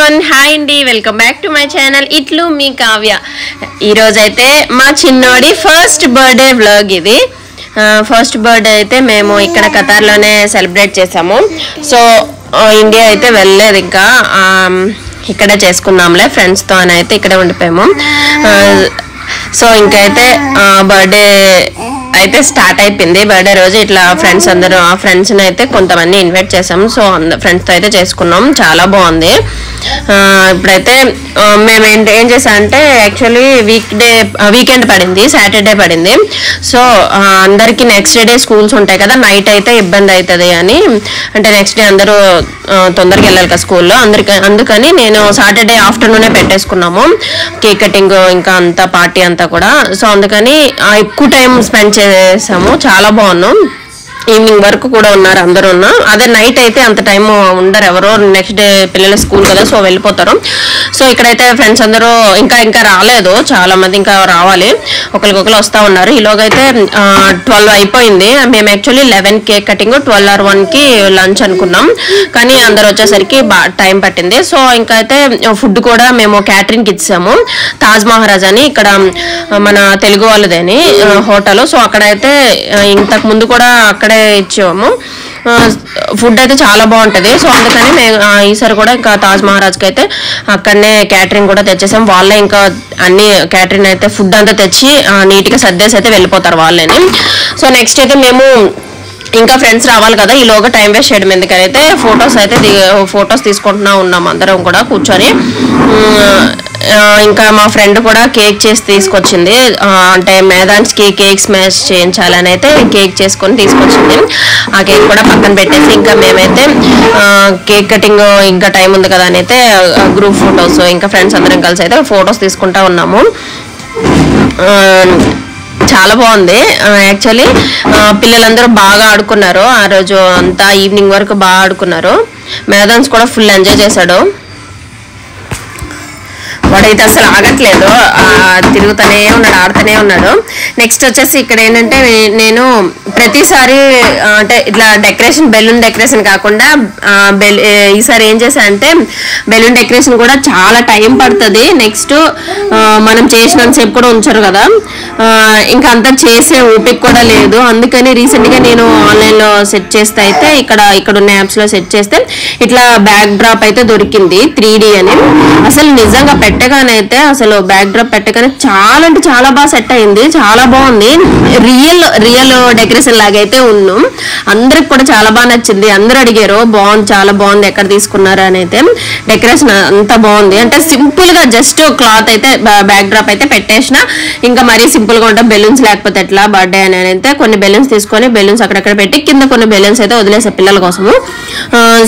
Everyone, hi అండి, welcome back to my channel. ఇట్లు మీ కావ్య. ఈరోజు అయితే మా చిన్నోడి ఫస్ట్ బర్త్డే వ్లాగ్ ఇది. ఫస్ట్ బర్త్డే అయితే మేము ఇక్కడ ఖతార్లోనే సెలబ్రేట్ చేసాము. సో ఇండియా అయితే వెళ్ళలేదు, ఇంకా ఇక్కడే చేసుకున్నాంలే ఫ్రెండ్స్తో అని అయితే ఇక్కడే ఉండిపోయాము. సో ఇంకైతే బర్త్డే అయితే స్టార్ట్ అయిపోయింది. బర్త్డే రోజు ఇట్లా ఫ్రెండ్స్ అందరూ ఆ ఫ్రెండ్స్ని అయితే కొంతమంది ఇన్వైట్ చేసాము. సో ఫ్రెండ్స్తో అయితే చేసుకున్నాం, చాలా బాగుంది. ఇప్పుడైతే మేము ఏం చేసామంటే యాక్చువల్లీ వీకెండ్ పడింది, సాటర్డే పడింది. సో అందరికీ నెక్స్ట్ డే స్కూల్స్ ఉంటాయి కదా, నైట్ అయితే ఇబ్బంది అవుతుంది అని, అంటే నెక్స్ట్ డే అందరూ తొందరగా వెళ్ళాలి కదా స్కూల్లో, అందుకని నేను సాటర్డే ఆఫ్టర్నూనే పెట్టేసుకున్నాము కేక్ కటింగ్ ఇంకా అంతా పార్టీ అంతా కూడా. సో అందుకని ఎక్కువ టైం స్పెండ్ చేసాము, చాలా బాగున్నాం. ఈవినింగ్ వరకు కూడా ఉన్నారు అందరూ అదే నైట్ అయితే అంత టైం ఉండరు ఎవరో, నెక్స్ట్ డే పిల్లల స్కూల్ కదా సో వెళ్ళిపోతారు. సో ఇక్కడైతే ఫ్రెండ్స్ అందరూ ఇంకా రాలేదు, చాలా మంది ఇంకా రావాలి, ఒకరికొకరు వస్తూ ఉన్నారు. ఈలోగా అయితే 12 అయిపోయింది. మేము యాక్చువల్లీ 11 కేక్ కటింగ్, 12 or 1కి లంచ్ అనుకున్నాం, కానీ అందరు వచ్చేసరికి టైం పట్టింది. సో ఇంకా అయితే ఫుడ్ కూడా మేము క్యాటరింగ్కి ఇచ్చాము. తాజ్ మహారాజ్ అని ఇక్కడ మన తెలుగు వాళ్ళదేని హోటల్. సో అక్కడైతే ఇంతకు ముందు కూడా అక్కడే ఇచ్చాము. ఫుడ్ అయితే చాలా బాగుంటుంది. సో అందుకని మేము ఈసారి కూడా ఇంకా తాజ్ మహారాజ్కి అయితే అక్కడనే క్యాటరింగ్ కూడా తెచ్చేసాం. వాళ్ళే ఇంకా అన్ని క్యాటరింగ్ అయితే ఫుడ్ అంతా తెచ్చి నీట్గా సర్దేసి అయితే వెళ్ళిపోతారు వాళ్ళని. సో నెక్స్ట్ అయితే మేము ఇంకా ఫ్రెండ్స్ రావాలి కదా, ఈలోగా టైం వేస్ట్ చేయడం ఎందుకని అయితే ఫొటోస్ తీసుకుంటున్నా ఉన్నాం అందరం కూడా కూర్చొని. ఇంకా మా ఫ్రెండ్ కూడా కేక్ చేసి తీసుకొచ్చింది, అంటే మేదాన్స్కి కేక్ స్మాష్ చేయించాలని అయితే కేక్ చేసుకొని తీసుకొచ్చింది. ఆ కేక్ కూడా పక్కన పెట్టేసి ఇంకా మేమైతే కేక్ కటింగ్ ఇంకా టైం ఉంది కదా అని అయితే గ్రూప్ ఫొటోస్ ఇంకా ఫ్రెండ్స్ అందరం కలిసి అయితే ఫొటోస్ తీసుకుంటా ఉన్నాము. చాలా బాగుంది యాక్చువల్లీ. పిల్లలందరూ బాగా ఆడుకున్నారు ఆ రోజు అంతా, ఈవినింగ్ వరకు బాగా ఆడుకున్నారు. మేదాన్స్ కూడా ఫుల్ ఎంజాయ్ చేశాడు. వాడైతే అసలు ఆగట్లేదు, తిరుగుతూనే ఉన్నాడు, ఆడుతూనే ఉన్నాడు. నెక్స్ట్ వచ్చేసి ఇక్కడ ఏంటంటే నేను ప్రతిసారి అంటే ఇట్లా బెలూన్ డెకరేషన్ కాకుండా ఈసారి ఏం చేశా అంటే బెలూన్ డెకరేషన్ కూడా చాలా టైం పడుతుంది. నెక్స్ట్ మనం చేసినంతసేపు కూడా ఉంచరు కదా, ఇంకా అంతా చేసే ఓపిక కూడా లేదు. అందుకని రీసెంట్గా నేను ఆన్లైన్లో సెట్ చేస్తే అయితే ఇక్కడ ఉన్న యాప్స్లో సెట్ చేస్తే ఇట్లా బ్యాక్ డ్రాప్ అయితే దొరికింది 3D అని. అసలు నిజంగా పెట్టగానైతే అసలు బ్యాక్ డ్రాప్ పెట్టగానే చాలా అంటే చాలా బాగా సెట్ అయింది, చాలా బాగుంది. రియల్ డెకరేషన్ లాగా అయితే ఉన్నాం. అందరికి కూడా చాలా బాగా నచ్చింది, అందరూ అడిగారు బాగుంది, చాలా బాగుంది, ఎక్కడ తీసుకున్నారు అని అయితే. డెకరేషన్ అంతా బాగుంది, అంటే సింపుల్ గా జస్ట్ క్లాత్ అయితే బ్యాక్ డ్రాప్ అయితే పెట్టేసిన, ఇంకా మరీ సింపుల్ గా ఉంటాం బెలూన్స్ లేకపోతే ఎట్లా బర్త్డే అని అయితే కొన్ని బెలూన్స్ తీసుకొని బెలూన్స్ అక్కడక్కడ పెట్టి కింద కొన్ని బెలూన్స్ అయితే వదిలేసే పిల్లల కోసము.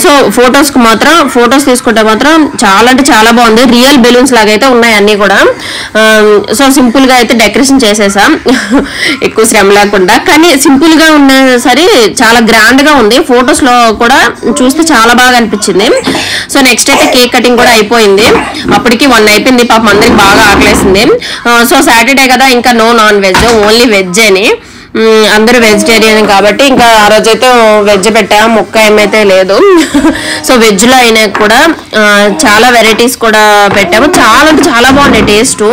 సో ఫొటోస్ తీసుకుంటే మాత్రం చాలా అంటే చాలా బాగుంది, రియల్ బెలూన్స్ లాగా అయితే ఉన్నాయి అన్ని కూడా. సో సింపుల్ గా అయితే డెకరేషన్ చేసేసాం, ఎక్కువ శ్రమ లేకుండా. కానీ సింపుల్ గా ఉన్న సరే చాలా గ్రాండ్ గా ఉంది, ఫొటోస్ లో కూడా చూస్తే చాలా బాగా అనిపించింది. సో నెక్స్ట్ అయితే కేక్ కటింగ్ కూడా అయిపోయింది, అప్పటికి 1 అయిపోయింది. పాపం అందరికి బాగా ఆకలేసింది. సో సాటర్డే కదా, ఇంకా no non veg, only veg అని. అందరూ వెజిటేరియన్ కాబట్టి ఇంకా ఆ రోజైతే వెజ్ పెట్టాము, ముక్క ఏమైతే లేదు. సో వెజ్లో అయినా కూడా చాలా వెరైటీస్ కూడా పెట్టాము, చాలా అంటే చాలా బాగున్నాయి టేస్ట్.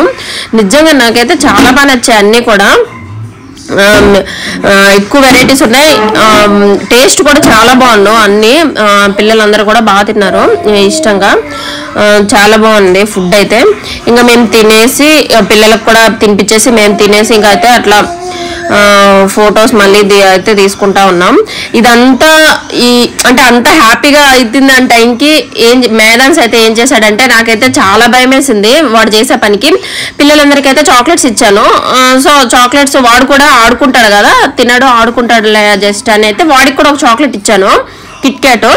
నిజంగా నాకైతే చాలా బాగా నచ్చాయి అన్నీ కూడా, ఎక్కువ వెరైటీస్ ఉన్నాయి, టేస్ట్ కూడా చాలా బాగున్నాయి అన్ని. పిల్లలందరూ కూడా బాగా తిన్నారు ఇష్టంగా, చాలా బాగుంది ఫుడ్ అయితే. ఇంకా మేము తినేసి పిల్లలకు కూడా తినిపించేసి మేము తినేసి ఇంకా అయితే అట్లా ఫొటోస్ మళ్ళీ అయితే తీసుకుంటా ఉన్నాం. ఇదంతా అంటే అంత హ్యాపీగా అవుతుంది అంటే టైంకి మేదాన్స్ అయితే ఏం చేశాడంటే, నాకైతే చాలా భయం వేసింది వాడు చేసే పనికి. పిల్లలందరికీ అయితే చాక్లెట్స్ ఇచ్చాను. సో చాక్లెట్స్ వాడు కూడా ఆడుకుంటాడు కదా, తినడు ఆడుకుంటాడులే జస్ట్ అని అయితే వాడికి కూడా ఒక చాక్లెట్ ఇచ్చాను, కిట్ క్యాట్.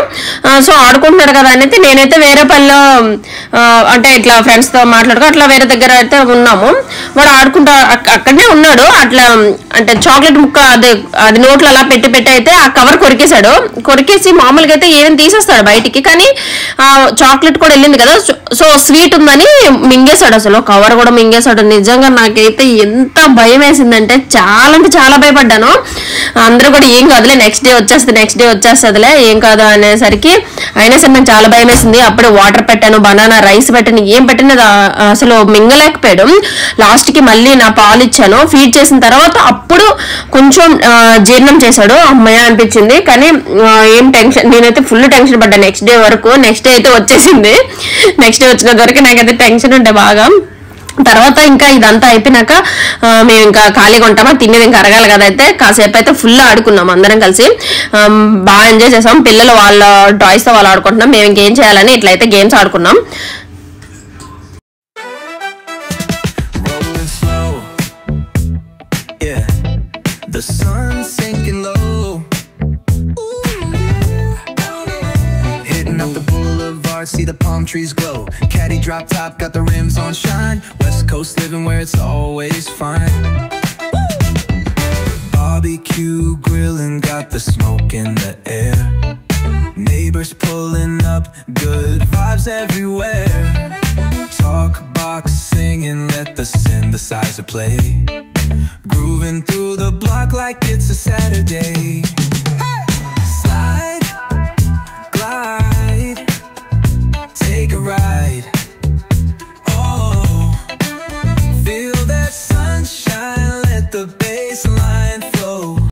సో ఆడుకుంటున్నాడు కదా అని అయితే నేనైతే వేరే పనిలో అంటే ఇట్లా ఫ్రెండ్స్తో మాట్లాడుకో అట్లా వేరే దగ్గర అయితే ఉన్నాము. వాడు ఆడుకుంటా అక్కడనే ఉన్నాడు, అట్లా అంటే చాక్లెట్ ముక్క అది నోట్లో అలా పెట్టి అయితే ఆ కవర్ కొరికేశాడు. కొరికేసి మామూలుగా అయితే ఏదైనా తీసేస్తాడు బయటికి, కానీ చాక్లెట్ కూడా వెళ్ళింది కదా, సో స్వీట్ ఉందని మింగేశాడు, అసలు కవర్ కూడా మింగేశాడు. నిజంగా నాకైతే ఎంత భయం వేసిందంటే చాలా అంటే చాలా భయపడ్డాను. అందరూ కూడా ఏం కాదులే నెక్స్ట్ డే వచ్చేస్తుందిలే ఏం కాదు అనేసరికి అయినా సరే నాకు చాలా భయం వేసింది. అప్పుడే వాటర్ పెట్టాను, బనానా రైస్ పెట్టాను, ఏం పెట్టిన అసలు మింగలేకపోయాడు. లాస్ట్కి మళ్ళీ నా పాలు ఇచ్చాను, ఫీడ్ చేసిన తర్వాత అప్పుడు కొంచెం జీర్ణం చేశాడు. అమ్మయ్య అనిపించింది. కానీ ఏం టెన్షన్, నేనైతే ఫుల్ టెన్షన్ పడ్డా నెక్స్ట్ డే వరకు. నెక్స్ట్ డే అయితే వచ్చేసింది. నెక్స్ట్ డే వచ్చిన వరకు నాకైతే టెన్షన్ ఉంటే బాగా. తర్వాత ఇంకా ఇదంతా అయిపోయినాక మేము ఇంకా ఖాళీగా ఉంటామా, తినేది ఇంకా అరగాలి కదా, అయితే కాసేపు అయితే ఫుల్ ఆడుకున్నాం అందరం కలిసి. బాగా ఎంజాయ్ చేసాం. పిల్లలు వాళ్ళ టాయ్స్తో వాళ్ళు ఆడుకుంటున్నాం, మేము ఇంకేం చేయాలని ఇట్లయితే గేమ్స్ ఆడుకున్నాం. The sun's sinking low. Hitting up the boulevard, see the palm trees glow. Caddy drop top, got the rims on shine. West Coast living where it's always fine. Barbecue grilling, got the smoke in the air. Neighbors pulling up, good vibes everywhere. Talk box singing, let the synthesizer play. Grooving through the block like it's a Saturday.